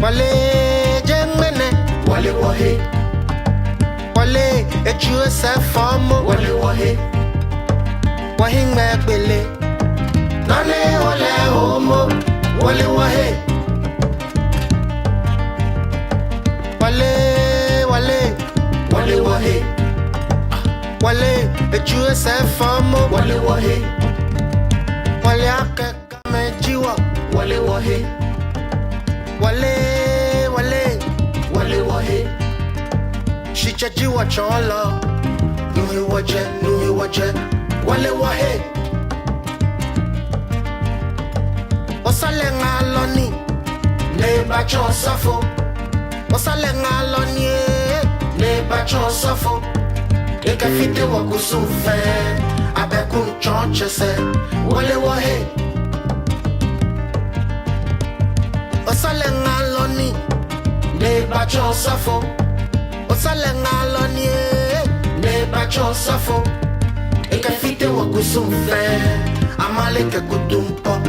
Wale jengmene, Wale wahe, wale eju se fomo, wale wahe, wahin megbele, nane wale homo, wale wahe, wale wale wahe, wale eju se fomo, wale wahe, wale akeka mejiwa, wale wahe, wale wale wahe, shichajiwa cholo, nuhi waje, wale wahe, osale ngaloni, ne bacho safo, osale ngaloni, ne bacho safo, eka fite wakusufe, abekun chonche se, wale wahe, osale ngaloni, ne bacho safo, osale ngaloni, ne bacho safo, eka fite wakusufe, amaleke kudumpo,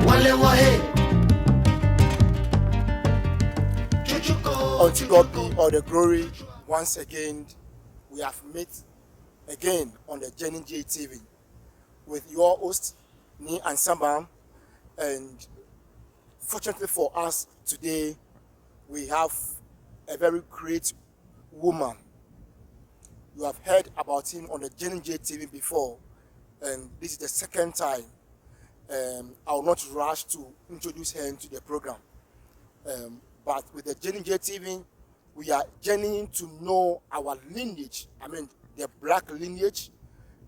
wale wahe. Unto God be all the glory. Once again, we have met again on the Jenny J TV with your host, Ni and Sambam. And fortunately for us today, we have a very great woman. You have heard about him on the Jenny J TV before, and this is the second time. I will not rush to introduce her into the program. But with the Jenny J TV, we are journeying to know our lineage. I mean, the black lineage,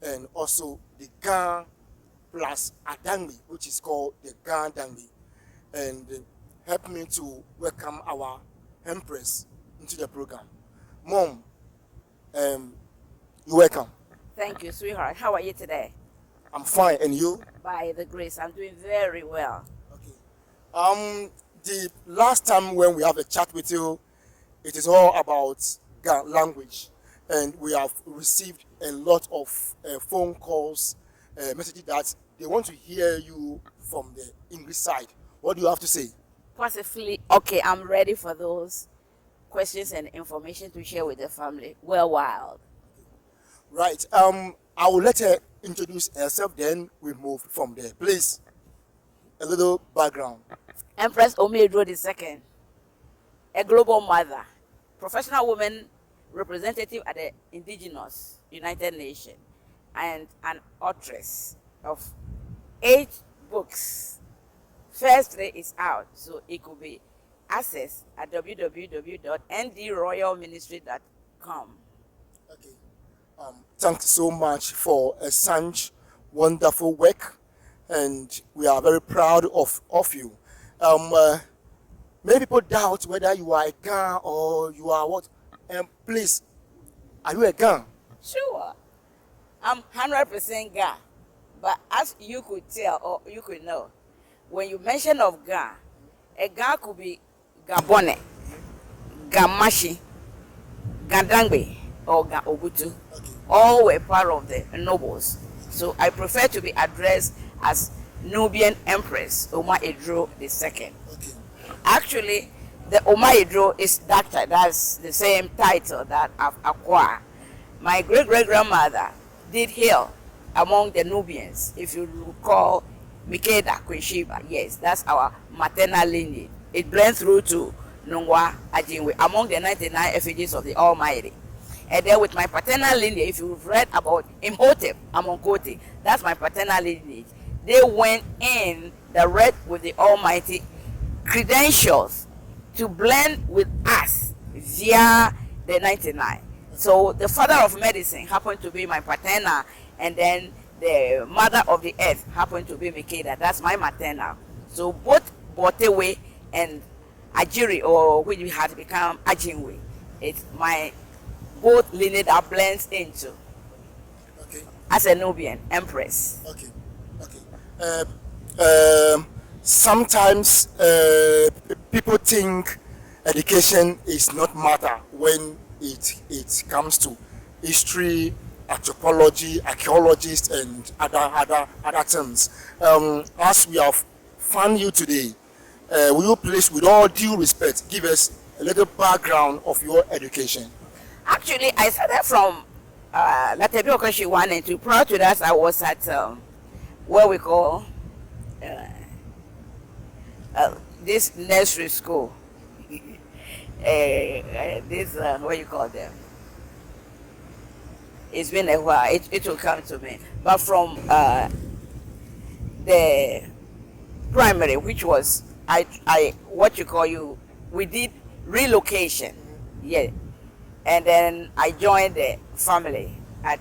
and also the Gan plus Adangbi, which is called the Gan Dangbi. And help me to welcome our Empress into the program. Mom, you're welcome. Thank you, sweetheart. How are you today? I'm fine, and you? By the grace, I'm doing very well. Okay. The last time when we have a chat with you, it is all about Ga language, and we have received a lot of phone calls, messages that they want to hear you from the English side. What do you have to say? Possibly, okay, I'm ready for those questions and information to share with the family. Well, wild. Right. I will let her introduce herself, then we move from there. Please, a little background. Empress Omedro II, a global mother, professional woman representative at the Indigenous United Nations, and an authoress of 8 books. First 3 is out, so it could be accessed at www.ndroyalministry.com. Okay. Thanks so much for such wonderful work, and we are very proud of you. Many people doubt whether you are a Gan or you are what. Please, are you a Gan? Sure, I'm 100% Ga, but as you could tell or you could know, when you mention of Ga, a Ga could be Gabone, Gamashi, Gandangbe, or Ga Obutu. Okay. All were part of the nobles. So I prefer to be addressed as Nubian Empress Oma Edro II. Okay. Actually, the Oma Edro is doctor. That's the same title that I've acquired. My great-great-grandmother did hail among the Nubians. If you recall, Mikeda Queen Sheba, yes, that's our maternal lineage. It blends through to Nungwa Ajinwe, among the 99 effigies of the Almighty. And then with my paternal lineage, if you've read about Imhotep, Amonkote, that's my paternal lineage. They went in direct with the Almighty credentials to blend with us via the 99. So the father of medicine happened to be my paternal, and then the mother of the earth happened to be Mikeda. That's my maternal. So both Botewe and Ajiri, or which we had become Ajinwe, it's my both lineage that blends into. Okay. As a Nubian Empress. Okay. Sometimes people think education is not matter when it comes to history, anthropology, archaeologists, and other terms. As we have found you today, will you please, with all due respect, give us a little background of your education? Actually, I started from Latebi 1 and 2. Prior to that, I was at what we call this nursery school. This what you call them? It's been a while. It will come to me. But from the primary, which was we did relocation, yeah, and then I joined the family at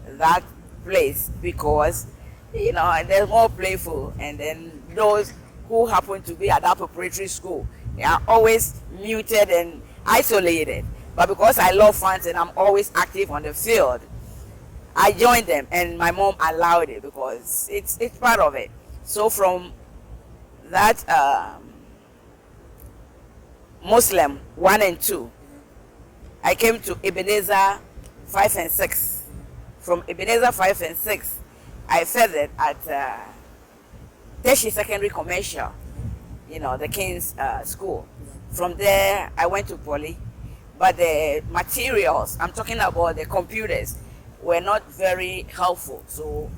that place because they're more playful, and then those who happen to be at that preparatory school, they are always muted and isolated. But because I love fun and I'm always active on the field, I joined them, and my mom allowed it because it's part of it. So from that Muslim 1 and 2, I came to Ebenezer 5 and 6. From Ebenezer 5 and 6, I feathered at Teshi Secondary Commercial, the King's School. From there, I went to Poly, but the materials, I'm talking about the computers, were not very helpful. So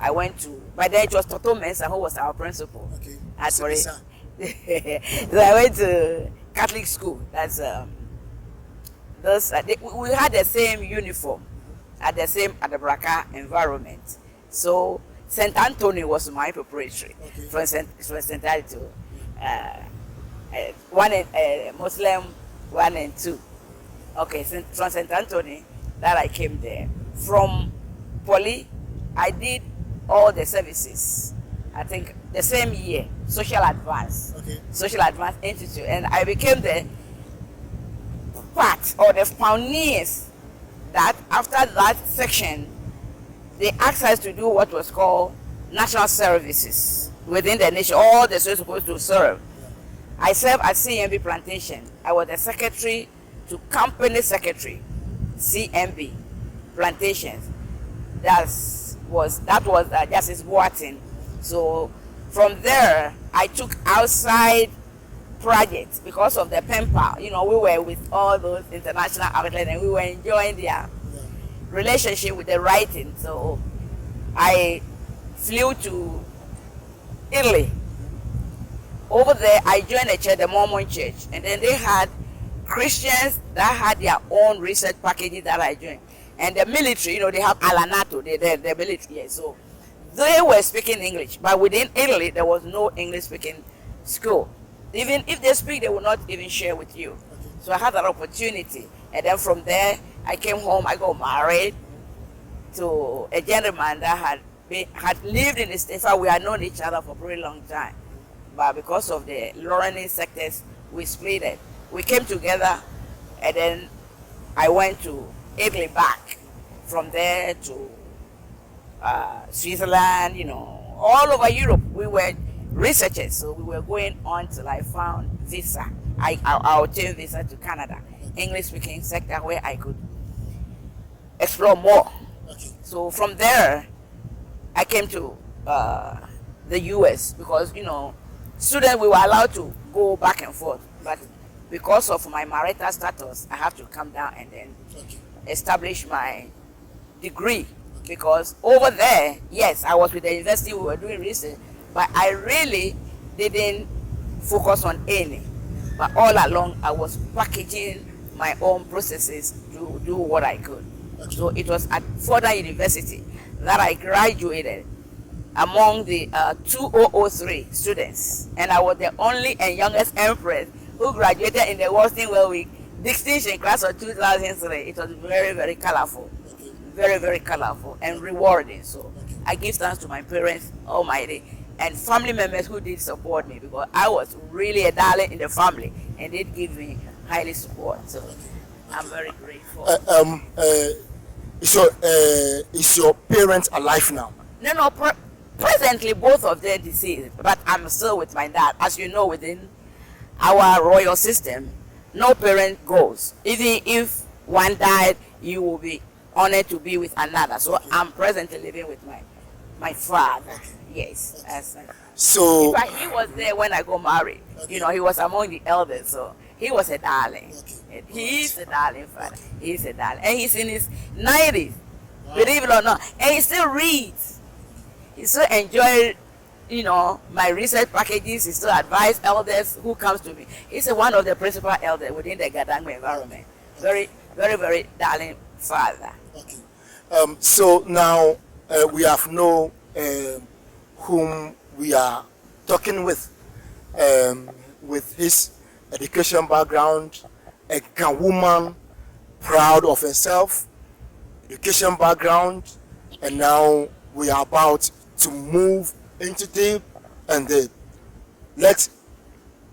I went to, by then it was Toto Mensah who was our principal. Okay. So I went to Catholic school. That's we had the same uniform at the Braka environment. So St. Anthony was my preparatory. Okay. From St. Anthony to Muslim 1 and 2. Okay, from St. Anthony, that I came there. From Poly, I did all the services. I think the same year, Social Advance. Okay. Social Advance Institute, and I became the part or the pioneers that after that section, they asked us to do what was called national services within the nation. All the students supposed to serve. I served at CMB Plantation. I was the secretary to company secretary, CMB Plantations. That was Justice Boatin. So from there, I took outside projects because of the pen pal. We were with all those international outlets, and we were enjoying their relationship with the writing. So I flew to Italy. Over there, I joined a church, the Mormon church, and then they had Christians that had their own research packages that I joined. And the military, they have Alanato, the military. Yeah. So they were speaking English, but within Italy, there was no English-speaking school. Even if they speak, they will not even share with you. So I had that opportunity. And then from there, I came home, I got married to a gentleman that had lived in the state. In fact, we had known each other for a very long time. But because of the learning sectors, we split it. We came together, and then I went to Italy back. From there to Switzerland, all over Europe. We were researchers, so we were going on till I found visa. I obtained visa to Canada, English-speaking sector where I could explore more. Okay. So from there, I came to the US because, students, we were allowed to go back and forth, but because of my marital status, I have to come down and then establish my degree. Because over there, yes, I was with the university, we were doing research, but I really didn't focus on any. But all along, I was packaging my own processes to do what I could. So it was at Fordham University that I graduated among the 2003 students. And I was the only and youngest empress who graduated in the Washington Well Week distinction class of 2003. It was very, very colorful. Very, very colorful and rewarding. So I give thanks to my parents almighty and family members who did support me, because I was really a darling in the family and they did give me highly support. So I'm very grateful. Is your parents alive now? No, presently both of them deceased, but I'm still with my dad. As you know, within our royal system, no parent goes. Even if one died, you will be honored to be with another. So I'm presently living with my father. Yes. So In fact, he was there when I got married. You know, he was among the elders, so he was a darling. He is a darling father. He is a darling. And he's in his 90s, believe it or not. And he still reads. He still enjoys, you know, my research packages. He still advises elders who comes to me. He's one of the principal elders within the Gadangme environment. Very, very, very darling father. Okay. So now we have know whom we are talking with his education background, a Ghan woman, proud of herself, education background, and now we are about to move into deep and let's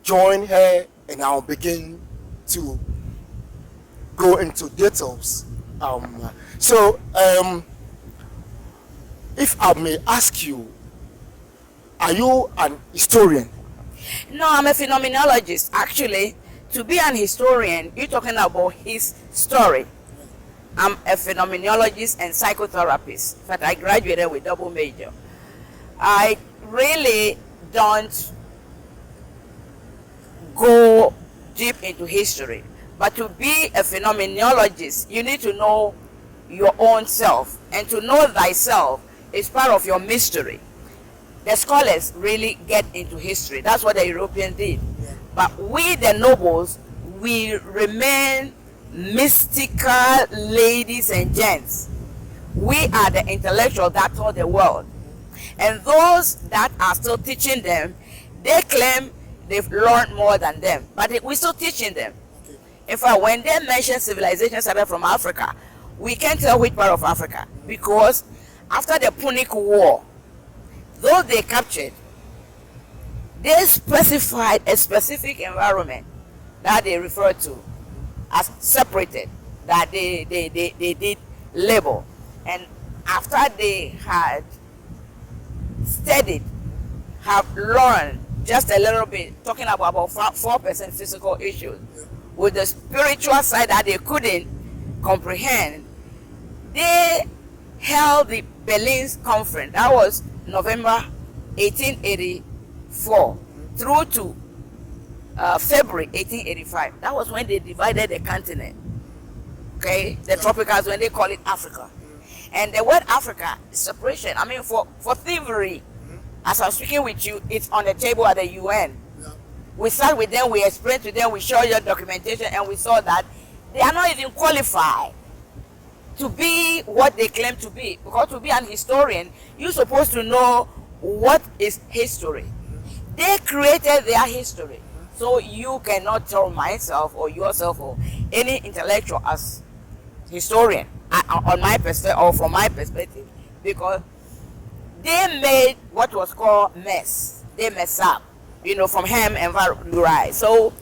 join her and I'll begin to go into details. If I may ask you, are you an historian? No, I'm a phenomenologist. Actually, to be an historian, you're talking about his story. I'm a phenomenologist and psychotherapist. In fact, I graduated with double major. I really don't go deep into history. But to be a phenomenologist, you need to know your own self. And to know thyself is part of your mystery. The scholars really get into history. That's what the Europeans did. But we, the nobles, we remain mystical ladies and gents. We are the intellectuals that taught the world. And those that are still teaching them, they claim they've learned more than them. But we're still teaching them. In fact, when they mention civilization started from Africa, we can't tell which part of Africa. Because after the Punic War, those they captured, they specified a specific environment that they referred to as separated, that they did label. And after they had studied, have learned just a little bit, talking about 4% physical issues, with the spiritual side that they couldn't comprehend, they held the Berlin Conference. That was November 1884 through to February 1885. That was when they divided the continent. Okay, the tropicals, when they call it Africa. And the word Africa is separation. I mean, for thievery, as I'm speaking with you, it's on the table at the UN. We sat with them, we explained to them, we showed your documentation, and we saw that they are not even qualified to be what they claim to be. Because to be an historian, you're supposed to know what is history. They created their history. So you cannot tell myself or yourself or any intellectual as historian on my perspective or from my perspective, because they made what was called mess. They mess up, you know, from hem and right. So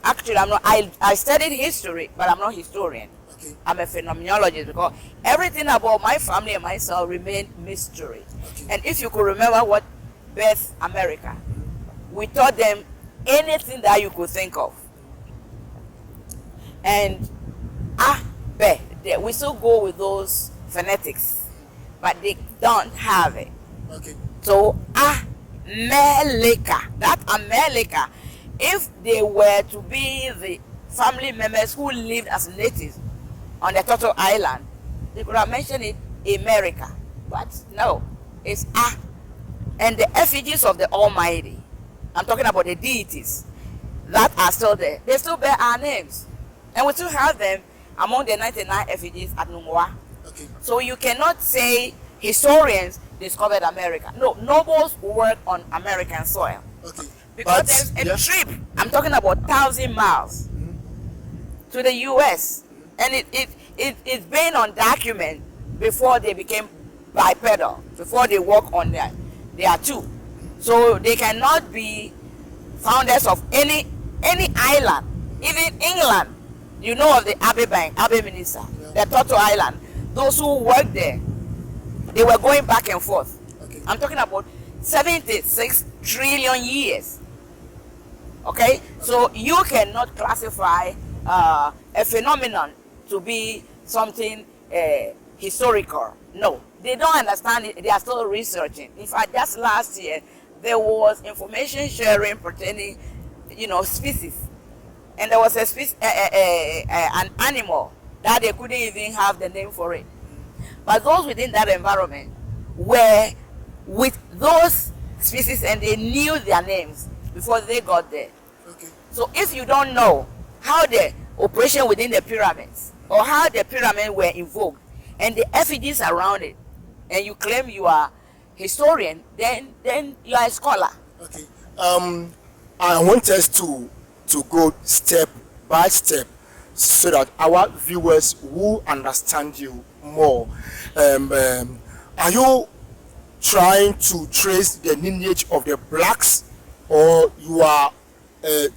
actually, I studied history, but I'm not a historian. Okay. I'm a phenomenologist, because everything about my family and myself remained mystery. Okay. And if you could remember what birthed America, we taught them anything that you could think of. And we still go with those phonetics, but they don't have it. Okay. So America, that America, if they were to be the family members who lived as natives on the Turtle Island, they could have mentioned it America. But no, it's and the effigies of the Almighty, I'm talking about the deities that are still there, they still bear our names. And we still have them among the 99 effigies at Nungwa. Okay. So you cannot say historians discovered America. No, nobles work on American soil. Okay. Because there's a trip, I'm talking about 1,000 miles to the US. And it's been on document before they became bipedal, before they walk on their two. So they cannot be founders of any island, even England. You know of the Abbey Bank, Abbey Minister, the Turtle Island. Those who worked there, they were going back and forth. Okay. I'm talking about 76 trillion years. Okay? So you cannot classify a phenomenon to be something historical. No, they don't understand it. They are still researching. In fact, just last year, there was information sharing pertaining, species. And there was a species, an animal that they couldn't even have the name for it. But those within that environment were with those species and they knew their names before they got there. Okay. So if you don't know how the operation within the pyramids or how the pyramids were invoked and the effigies around it, and you claim you are historian, then you are a scholar. Okay. I want us to go step by step so that our viewers will understand you more. Are you trying to trace the lineage of the blacks, or you are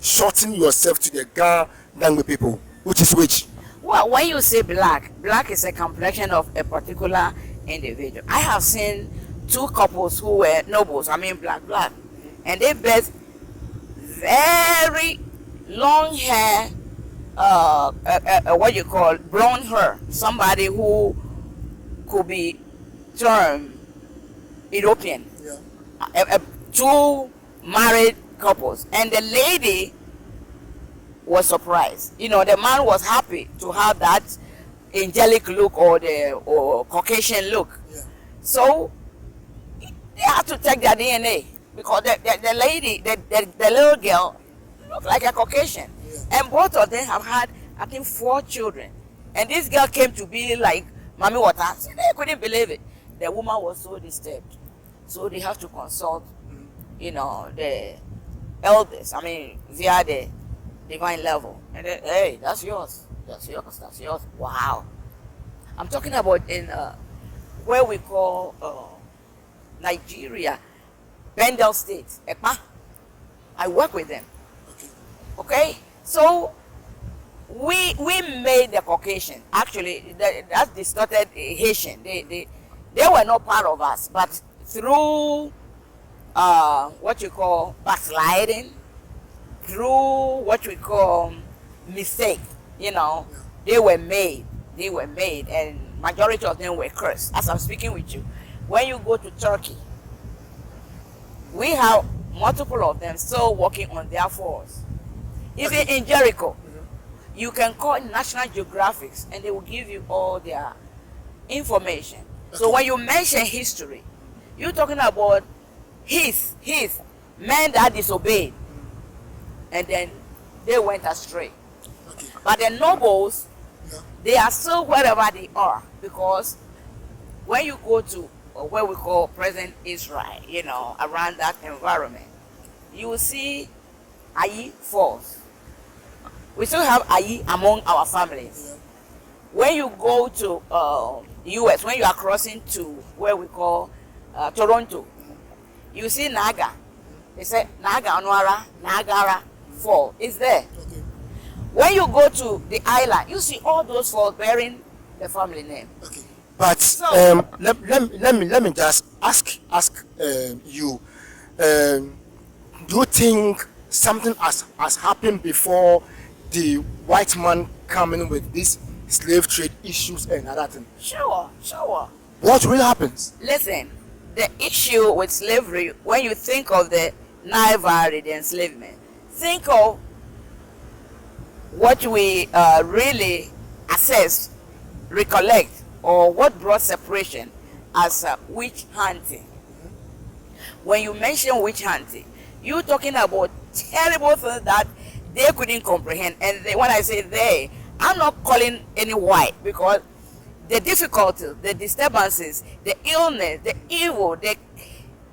shortening yourself to the Ga Dangme people? Which is which? Well, when you say black is a complexion of a particular individual. I have seen two couples who were nobles, black, and they birthed very long hair, what you call blonde hair, somebody who could be termed European. Yeah. Two married couples, and the lady was surprised. The man was happy to have that angelic look or Caucasian look. Yeah. So they had to take their DNA because the lady, the little girl, looked like a Caucasian. Yeah. And both of them have had, I think, 4 children. And this girl came to be like Mami Water. So they couldn't believe it. The woman was so disturbed. So they have to consult, the elders, via the divine level. And then, hey, that's yours. That's yours. That's yours. Wow. I'm talking about in where we call Nigeria, Bendel State, Ekpa. I work with them. Okay? So we made the Caucasian. Actually, that distorted Haitian. They were not part of us, but through what you call backsliding, through what we call mistake, they were made. They were made, and majority of them were cursed. As I'm speaking with you, when you go to Turkey, we have multiple of them still working on their falls. Even in Jericho, you can call National Geographic and they will give you all their information. So when you mention history, you're talking about his men that disobeyed, and then they went astray. Okay. But the nobles, Yeah. they are still wherever they are, because when you go to where we call present Israel, around that environment, you will see Ayi Falls. We still have Ayi among our families. Yeah. When you go to US, when you are crossing to where we call Toronto, you see Naga. They say Naga Anwara, Nagara Fall is there. Okay. When you go to the island, you see all those falls bearing the family name. Okay. But So- let me just ask you. Do you think something has happened before the white man coming with these slave trade issues and other things? Sure. What really happens? Listen, the issue with slavery, when you think of the Nile Valley, the enslavement, think of what we really assess, recollect, or what brought separation as witch hunting. When you mention witch hunting, you're talking about terrible things that they couldn't comprehend. And when I say they, I'm not calling any white, because the difficulties, the disturbances, the illness, the evil, the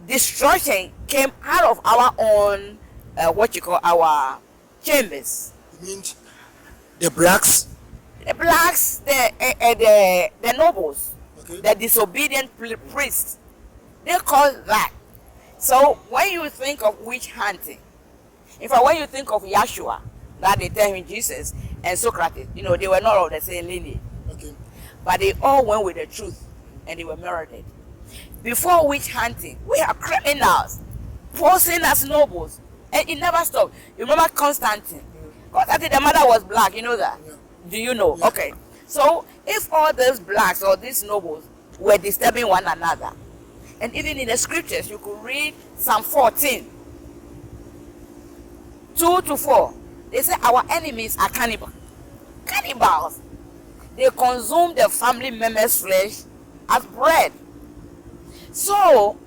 destruction came out of our own, our chambers. You mean the blacks? The blacks, the nobles, Okay. the disobedient priests, they call that. So when you think of witch hunting, in fact, when you think of Yeshua, that they tell him Jesus and Socrates, they were not of the same lineage, Okay. but they all went with the truth and they were murdered. Before witch hunting, we are criminals posing as nobles, and it never stopped. You remember Constantine? Constantine, the mother was black, you know that? Yeah. Do you know? Yeah. Okay. So if all those blacks or these nobles were disturbing one another, and even in the scriptures you could read Psalm 14, 2 to 4. They say our enemies are cannibals. They consume their family members' flesh as bread. So,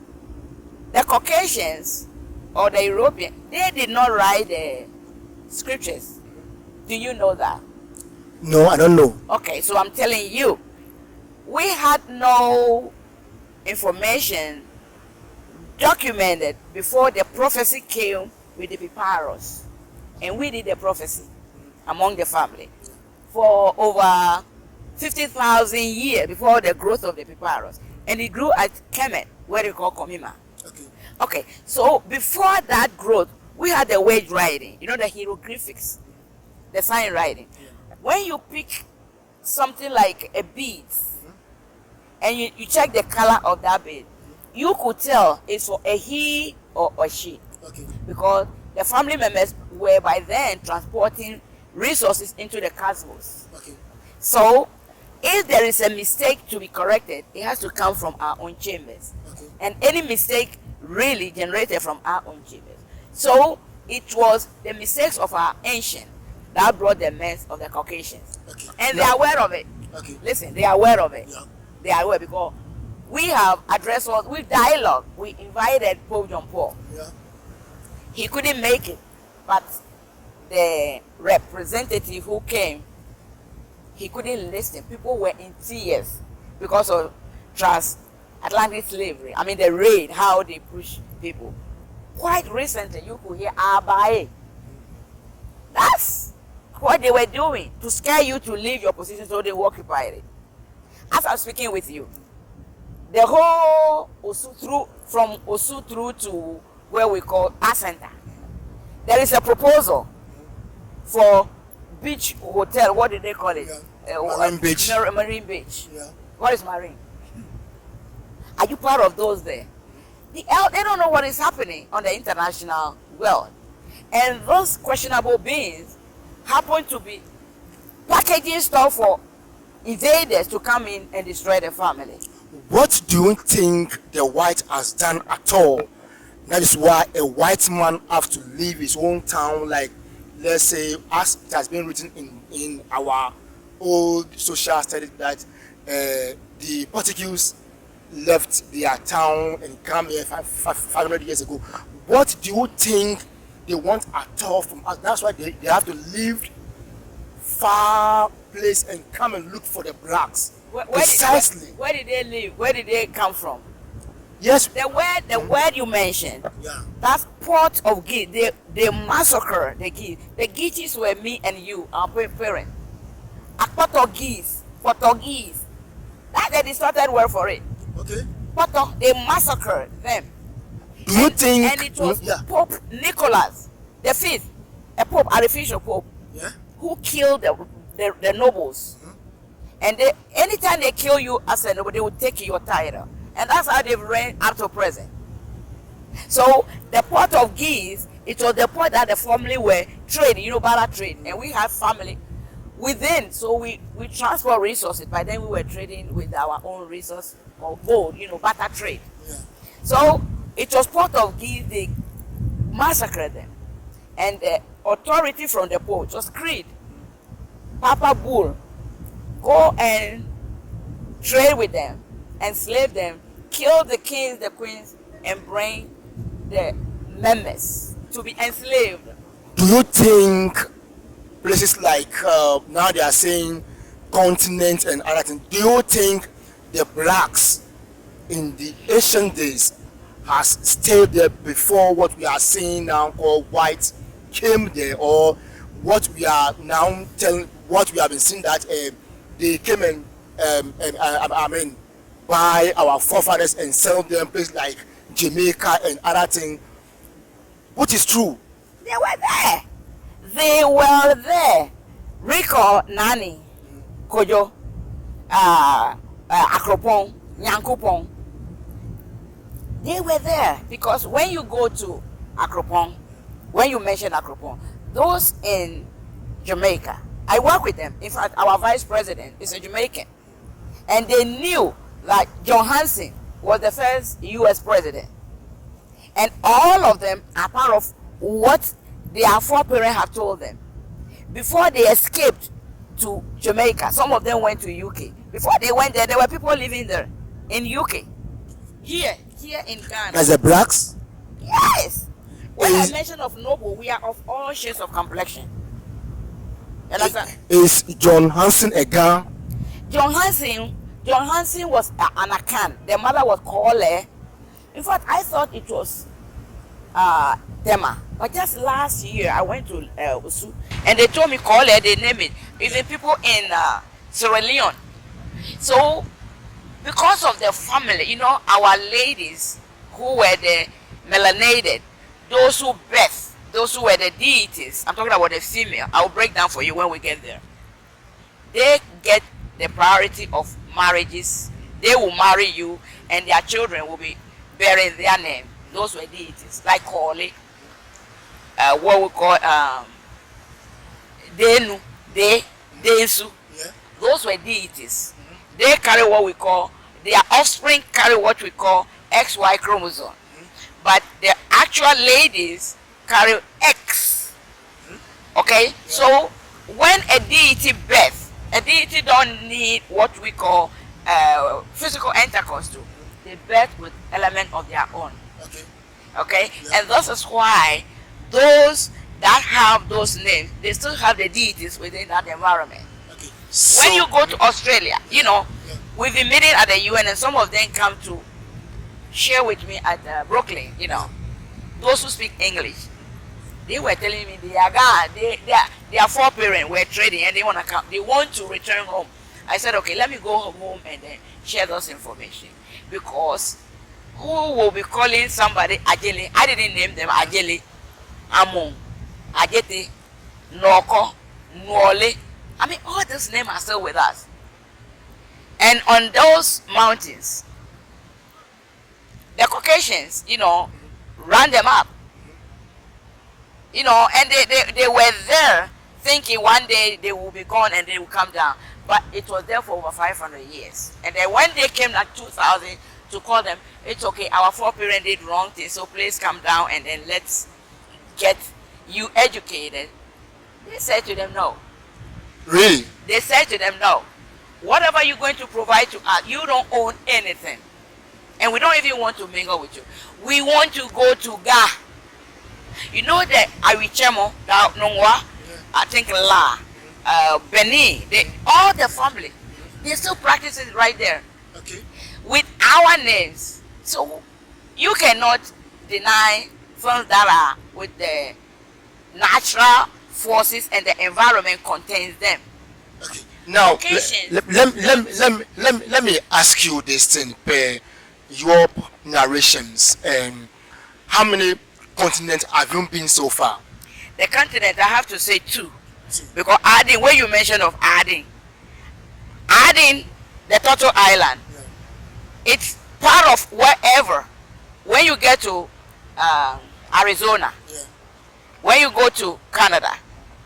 the Caucasians or the Europeans, they did not write the scriptures. Do you know that? No, I don't know. Okay, so I'm telling you, we had no information documented before the prophecy came with the papyrus. And we did the prophecy among the family for over 50,000 years before the growth of the papyrus. And it grew at Kemet, where they call Komima. Okay. Okay, so before that growth, we had the wage writing, you know, the hieroglyphics, the sign writing. When you pick something like a bead, and you check the color of that bead, you could tell it's for a he or a she. Okay. Because the family members were by then transporting resources into the cosmos. Okay. So, if there is a mistake to be corrected, it has to come from our own chambers. Okay. And any mistake really generated from our own chambers. So, it was the mistakes of our ancient that brought the mess of the Caucasians. Okay. And they are aware of it. Okay. Listen, they are aware of it. Yeah. They are aware because we have addressed us with dialogue. We invited Pope John Paul. Yeah. He couldn't make it, but the representative who came, he couldn't listen. People were in tears because of transatlantic slavery. I mean, the raid, how they push people. Quite recently, you could hear Abaye. That's what they were doing to scare you to leave your position so they occupied it. As I'm speaking with you, the whole Osu from Osu through to where we call Ascenta, there is a proposal for beach hotel. What did they call it? Yeah. Marine Beach. Marine Beach. Yeah. What is Marine? Are you part of those there? They don't know what is happening on the international world. And those questionable beings happen to be packaging stuff for invaders to come in and destroy the family. What do you think the white has done at all? That is why a white man has to leave his own town, like, let's say, as it has been written in our old social studies, that the Portuguese left their town and come here 500 years ago. What do you think they want at all from us? That's why they have to leave far place and come and look for the blacks. Precisely. Where did they live? Where did they come from? Yes. The word you mentioned, Yeah. that's Port of Geese. They massacred the Geese. The Geeses were me and you, our parents. A Portuguese. That's the distorted word for it. Okay. They massacred them. Do you think? And it was Yeah. Pope Nicholas the Fifth, a pope, artificial pope, Yeah. who killed the nobles. And anytime they kill you as a noble, they will take your title. And that's how they've reigned up to present. So the Port of Geese, it was the port that the family were trading, barter trade. And we had family within, so we transport resources. By then we were trading with our own resource or gold, barter trade. Yeah. So it was Port of Geese, they massacred them. And the authority from the Pope was creed. Papa Bull, go and trade with them, enslave them, kill the kings, the queens, and bring the members to be enslaved. Do you think places like now they are saying continent and other things? Do you think the blacks in the ancient days has stayed there before what we are seeing now called white came there, or what we are now telling, what we have been seeing that they came and buy our forefathers and sell them places like Jamaica and other things, which is true? They were there. They were there. Recall Naanii, Kojo, Akropong, Nyankupong. They were there because when you go to Akropong, when you mention Akropong, those in Jamaica, I work with them. In fact, our vice president is a Jamaican. And they knew that John Hanson was the first US president. And all of them are part of what their foreparents have told them. Before they escaped to Jamaica, some of them went to UK. Before they went there, there were people living there in UK. Here in Ghana. As the blacks? Yes. When I mention of noble, we are of all shades of complexion. You understand? Is John Hanson a Ghan? John Hanson was an Akan. The mother was Kole. In fact, I thought it was Tema. But just last year, I went to Usu, and they told me Kole, they named it. Even people in Sierra Leone. So, because of the family, you know, our ladies who were the melanated, those who birth, those who were the deities, I'm talking about the female, I'll break down for you when we get there. They get the priority of marriages. They will marry you, and their children will be bearing their name. Those were deities, like Kole, what we call Denu, Densu. Yeah. Those were deities. They carry what we call, their offspring carry what we call XY chromosome. But the actual ladies carry X. Okay? So when a deity births, a deity don't need what we call physical intercourse to. They birth with element of their own. Okay. Okay? Yeah. And this is why those that have those names, they still have the deities within that environment. Okay. When you go to Australia, you know, Yeah. we've been meeting at the UN, and some of them come to share with me at Brooklyn, you know, those who speak English. They were telling me their foreparents were trading and they want to come, they want to return home. I said, okay, let me go home and then share those information. Because who will be calling somebody Ajele? I didn't name them Ajele, Amon, Ajete, Noko, Nuole. I mean, all those names are still with us. And on those mountains, the Caucasians, you know, ran them up. You know, and they were there thinking one day they will be gone and they will come down. But it was there for over 500 years. And then when they came like 2000 to call them, it's okay, our foreparents did wrong thing, so please come down and then let's get you educated. They said to them, no. Really? They said to them, no. Whatever you're going to provide to us, you don't own anything. And we don't even want to mingle with you. We want to go to Ga. You know that Awichemo, Nongwa, I think La, Beni, all the family, they still practice it right there. Okay. With our names. So you cannot deny things that are with the natural forces and the environment contains them. Okay. Now, Locations. let me ask you this thing per your narrations. How many continents have you been so far? The continent, I have to say two. Because adding, when you mention of adding the Turtle Island, it's part of wherever. When you get to Arizona, when you go to Canada,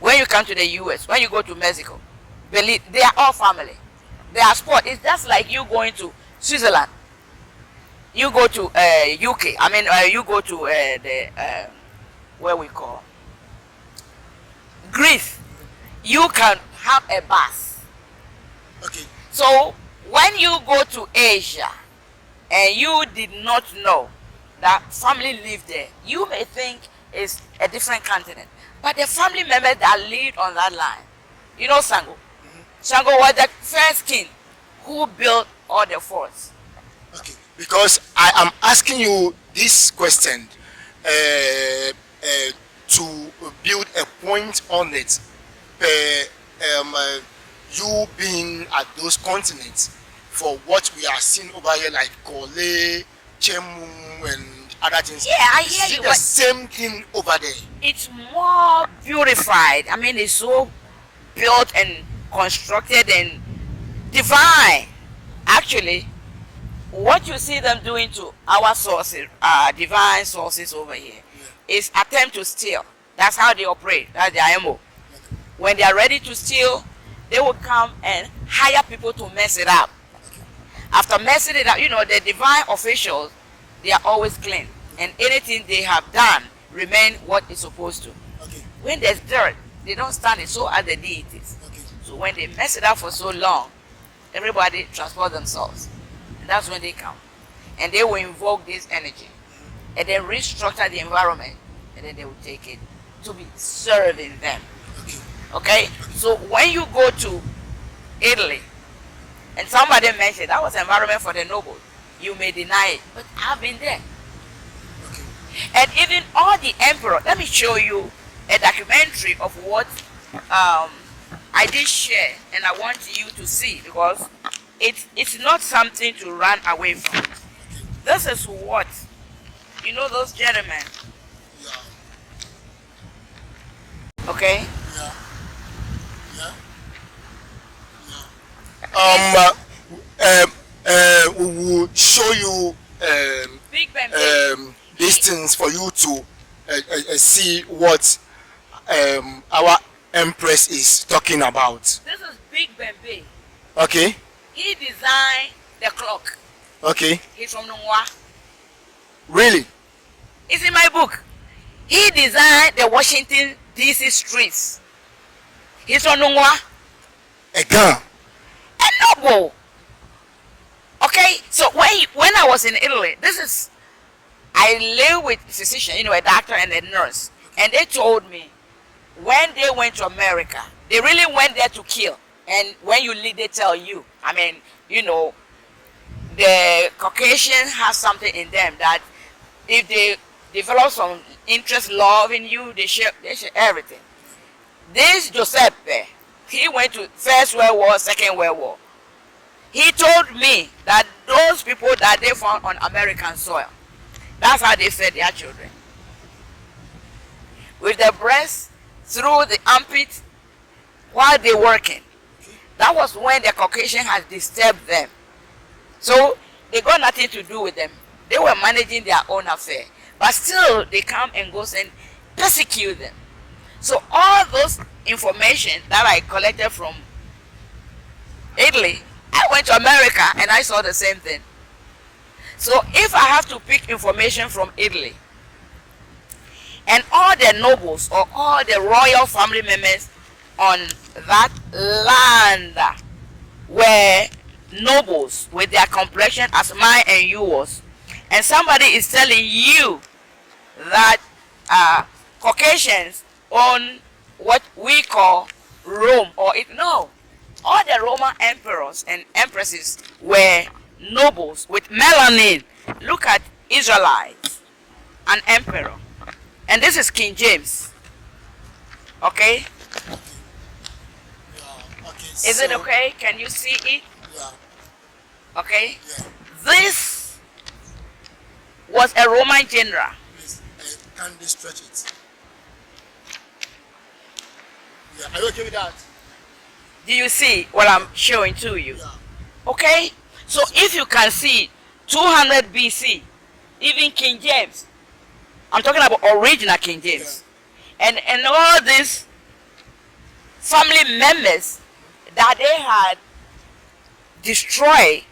when you come to the US, when you go to Mexico, believe they are all family. They are sport. It's just like you going to Switzerland. You go to UK. I mean, you go to where we call Greece. You can have a bus. Okay. So when you go to Asia and you did not know that family lived there, you may think it's a different continent. But the family members that lived on that line, you know Sango. Sango was the first king who built all the forts. Okay. Because I am asking you this question to build a point on it. You being at those continents, for what we are seeing over here, like Kole, Chemu, and other things. Yeah, I hear is you. it the same thing over there? It's more beautified. I mean, it's so built and constructed and divine. Actually, what you see them doing to our sources, divine sources over here, is attempt to steal. That's how they operate. That's their MO. When they are ready to steal, they will come and hire people to mess it up. After messing it up, you know, the divine officials, they are always clean. and anything they have done remain what it's supposed to. Okay. When there's dirt, they don't stand it, so are the deities. Okay. So when they mess it up for so long, everybody transport themselves. And that's when they come. And they will invoke this energy and then restructure the environment, and then they will take it to be serving them. Okay? So when you go to Italy, and somebody mentioned that was environment for the noble, you may deny it, but I've been there. And even all the emperor, let me show you a documentary of what I did share, and I want you to see, because it's not something to run away from. This is what, you know, those gentlemen. Yeah. Okay? Yeah. Yeah. We will show you Big Ben. these things for you to see what our Empress is talking about. This is Big Ben. Okay. He designed the clock. Okay. He's from Nungwa. Really? It's in my book. He designed the Washington DC streets. He's from Nungwa. Again. A noble. Okay, so when I was in Italy, I live with a physician, you know, a doctor and a nurse, and they told me when they went to America, they really went there to kill. And when you leave, they tell you, I mean, you know, the Caucasian has something in them that if they develop some interest, love in you, they share everything. This Giuseppe, he went to First World War, Second World War. He told me that those people that they found on American soil, that's how they fed their children. With the breast through the armpit while they're working. That was when the Caucasian had disturbed them. So they got nothing to do with them. They were managing their own affair. But still they come and go and persecute them. So all those information that I collected from Italy, I went to America and I saw the same thing. So if I have to pick information from Italy, and all the nobles or all the royal family members on that land were nobles with their complexion as mine and yours, and somebody is telling you that Caucasians own what we call Rome, or no, all the Roman emperors and empresses were nobles with melanin. Look at Israelites, an emperor, and this is King James. Okay? Yeah. Okay. Is it okay? Can you see it? Yeah. Okay? Yeah. This was a Roman general. Please, can they stretch it? Yeah. Are you okay with that? Do you see what I'm showing to you? Yeah. Okay? So if you can see 200 BC, even King James, I'm talking about original King James, and all these family members that they had destroyed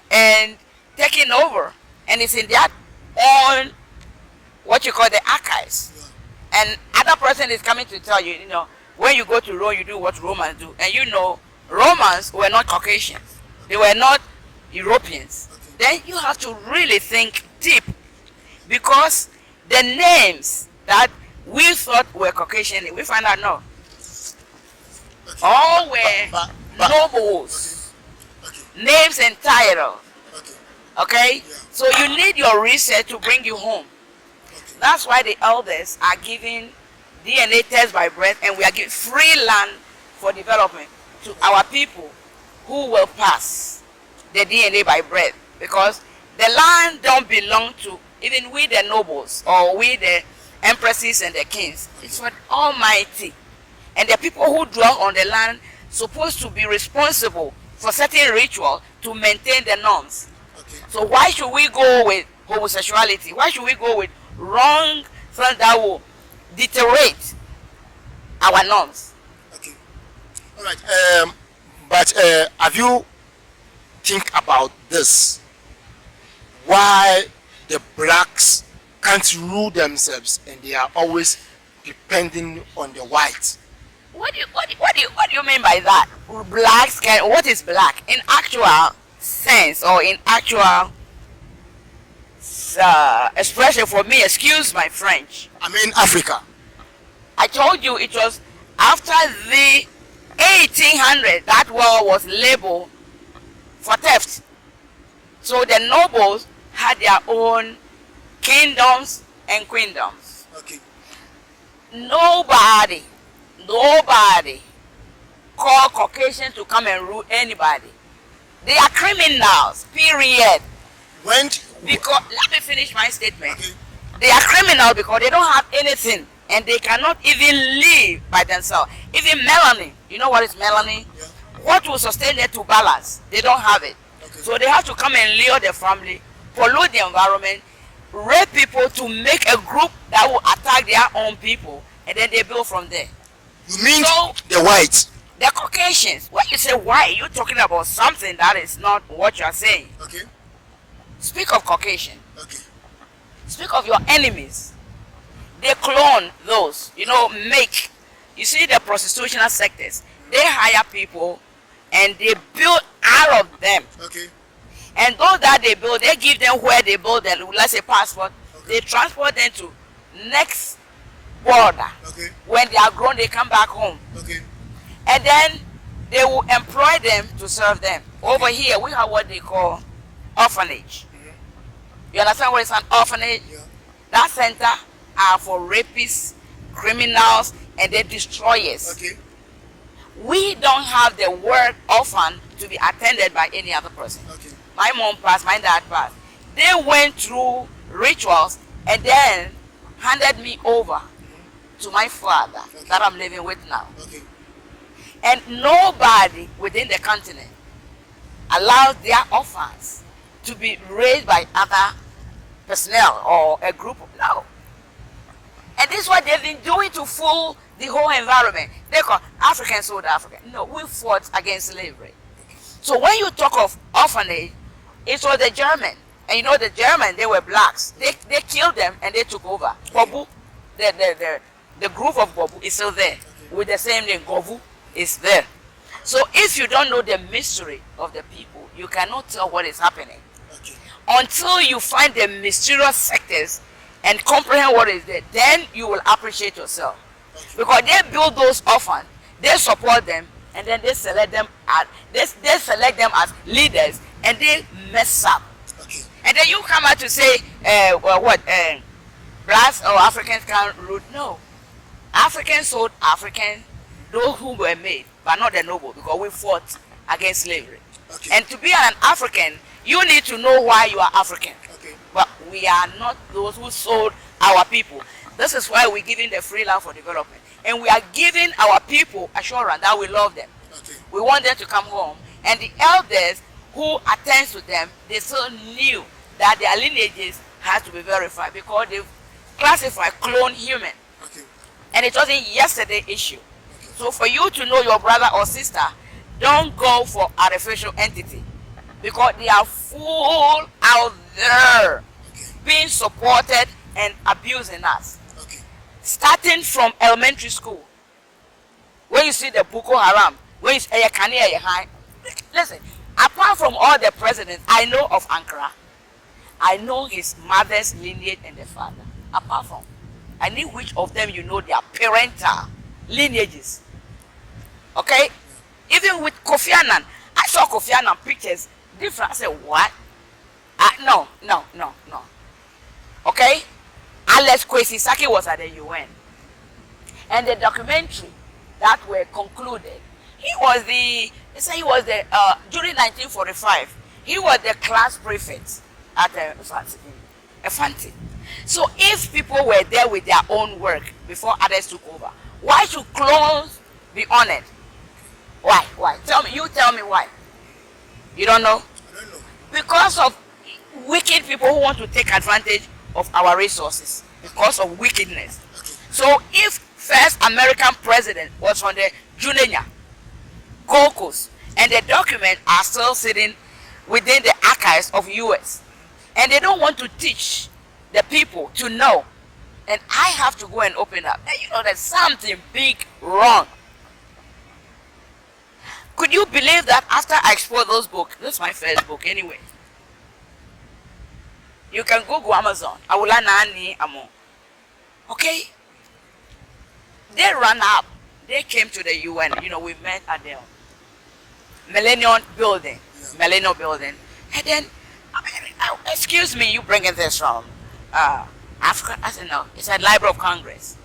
and taken over, and it's in their own, what you call the archives. And other person is coming to tell you, you know, when you go to Rome, you do what Romans do. And you know, Romans were not Caucasians. They were not Europeans. Then you have to really think deep, because the names that we thought were Caucasian, we find out no. All were nobles, names and titles. Okay? So you need your research to bring you home. That's why the elders are giving DNA test by breath, and we are giving free land for development to our people who will pass the DNA by breath, because the land don't belong to even we the nobles or we the empresses and the kings. It's for Almighty, and the people who dwell on the land supposed to be responsible for certain ritual to maintain the norms. So why should we go with homosexuality? Why should we go with wrong things that will deteriorate our norms? Okay. All right. But have you think about this? Why the blacks can't rule themselves and they are always depending on the whites. What do you mean by that? Blacks can, what is black? In actual sense or in actual expression for me, excuse my French. I mean Africa. I told you it was after the 1800 that war was labeled for theft. So the nobles had their own kingdoms and queendoms. Okay. Nobody call Caucasian to come and rule anybody. They are criminals, period. Because, let me finish my statement. Okay. They are criminals because they don't have anything and they cannot even live by themselves. Even melanin, you know what is melanin? Yeah. What will sustain them to balance? They don't have it. Okay. So they have to come and lure their family, pollute the environment, rape people to make a group that will attack their own people, and then they build from there. You mean So, the whites? the Caucasians, when you say why, you're talking about something that is not what you are saying. Okay. Speak of Caucasian. Okay. Speak of your enemies. They clone those, make. You see the prostitutional sectors, they hire people and they build out of them. Okay. And those that they build, they give them where they build them, let's say passport. Okay. They transport them to next border. Okay. When they are grown, they come back home. Okay. And then they will employ them to serve them. Over here, we have what they call orphanage. You understand what is an orphanage? Yeah. That center are for rapists, criminals, and then destroyers. Okay. We don't have the word orphan to be attended by any other person. Okay. My mom passed, my dad passed. They went through rituals and then handed me over to my father that I'm living with now. Okay. And nobody within the continent allows their orphans to be raised by other personnel or a group of, no. And this is what they've been doing to fool the whole environment. They call African sold African. No, we fought against slavery. So when you talk of orphanage, it was the German. And you know the German, they were blacks. They killed them and they took over. Bobu, the group of Bobu is still there. With the same name, Govu is there. So if you don't know the mystery of the people, you cannot tell what is happening. Okay. Until you find the mysterious sectors and comprehend what is there, then you will appreciate yourself. Because they build those orphans, they support them, and then they select them as leaders, and they mess up. Okay. And then you come out to say, blacks or Africans can't rule. No. Africans sold Africans, those who were made, but not the noble, because we fought against slavery. Okay. And to be an African, you need to know why you are African. Okay. But we are not those who sold our people. This is why we're giving the free land for development. And we are giving our people assurance that we love them. Okay. We want them to come home. And the elders who attend to them, they still knew that their lineages had to be verified because they classified clone human. Okay. And it wasn't yesterday issue. So for you to know your brother or sister, don't go for artificial entity because they are full out there being supported and abusing us. Okay. Starting from elementary school. When you see the Boko Haram, when you see listen, apart from all the presidents I know of Ankara, I know his mother's lineage and the father. Apart from, I knew which of them you know their parental lineages. Okay? Even with Kofi Annan, I saw Kofi Annan pictures different. I said, what? No. Okay? Alex Kwesi Saki was at the UN. And the documentary that were concluded, during 1945, he was the class prefect at Efanti. So if people were there with their own work before others took over, why should clones be honored? Why? Tell me why. You don't know? I don't know. Because of wicked people who want to take advantage of our resources. Because of wickedness. Okay. So if first American president was on the Junenya, Gold Coast, and the documents are still sitting within the archives of US, and they don't want to teach the people to know. And I have to go and open up. And you know, there's something big wrong. Could you believe that after I exposed those books, this is my first book anyway. You can Google Amazon, Awula, Naanii, Amon. Okay? They ran up. They came to the UN. You know, we met at the Millennium Building. Millennium Building. And then, excuse me, you bringing this from Africa? I said, no, it's at Library of Congress.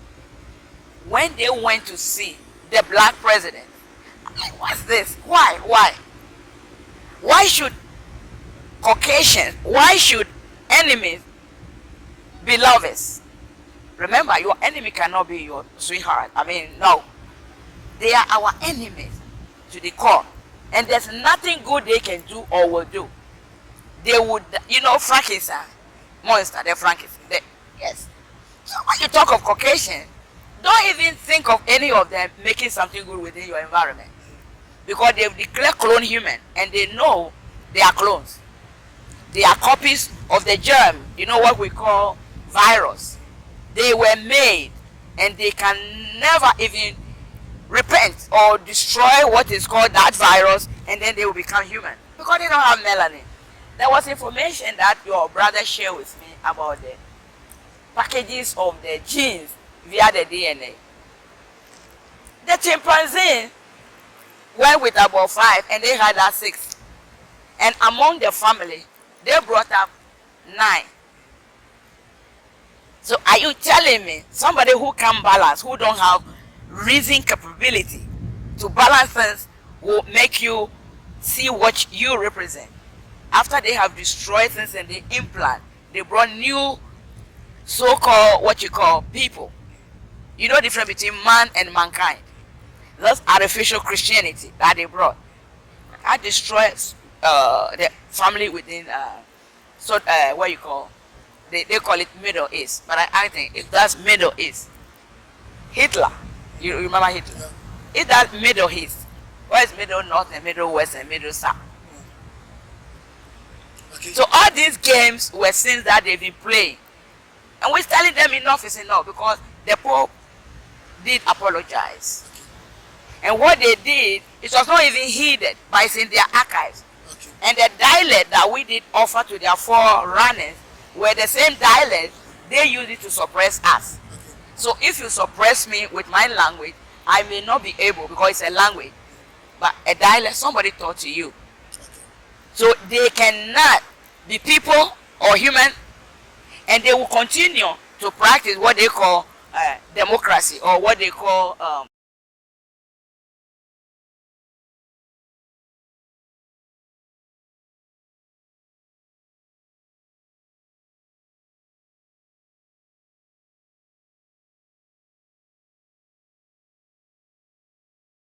When they went to see the black president, I'm like, what's this? Why? Why should Caucasians, why should enemies be lovers? Remember, your enemy cannot be your sweetheart. I mean, no. They are our enemies to the core. And there's nothing good they can do or will do. They would, you know, Frankenstein, monster, they're Frankenstein. Yes. So when you talk of Caucasian, don't even think of any of them making something good within your environment. Because they've declared clone human and they know they are clones. They are copies of the germ, you know what we call virus. They were made and they can never even repent or destroy what is called that virus, and then they will become human. Because they don't have melanin. There was information that your brother shared with me about the packages of the genes via the DNA. The chimpanzee went with about 5 and they had that 6. And among the family, they brought up 9. So are you telling me somebody who can balance, who don't have reason capability to balance things, will make you see what you represent? After they have destroyed things and they implant, they brought new so-called, what you call, people. You know the difference between man and mankind. That's artificial Christianity that they brought. That destroys the family within, what you call, they call it Middle East. But I think if that's Middle East, Hitler, you remember Hitler? If that Middle East, where is Middle North and Middle West and Middle South? Okay. So all these games were sins that they've been playing. And we're telling them enough is enough, because the Pope did apologize. Okay. And what they did, it was not even heeded, but it's in their archives. Okay. And the dialect that we did offer to their forerunners were the same dialect they used it to suppress us. Okay. So if you suppress me with my language, I may not be able, because it's a language, but a dialect somebody taught to you. Okay. So they cannot be people or human, and they will continue to practice what they call democracy, or what they call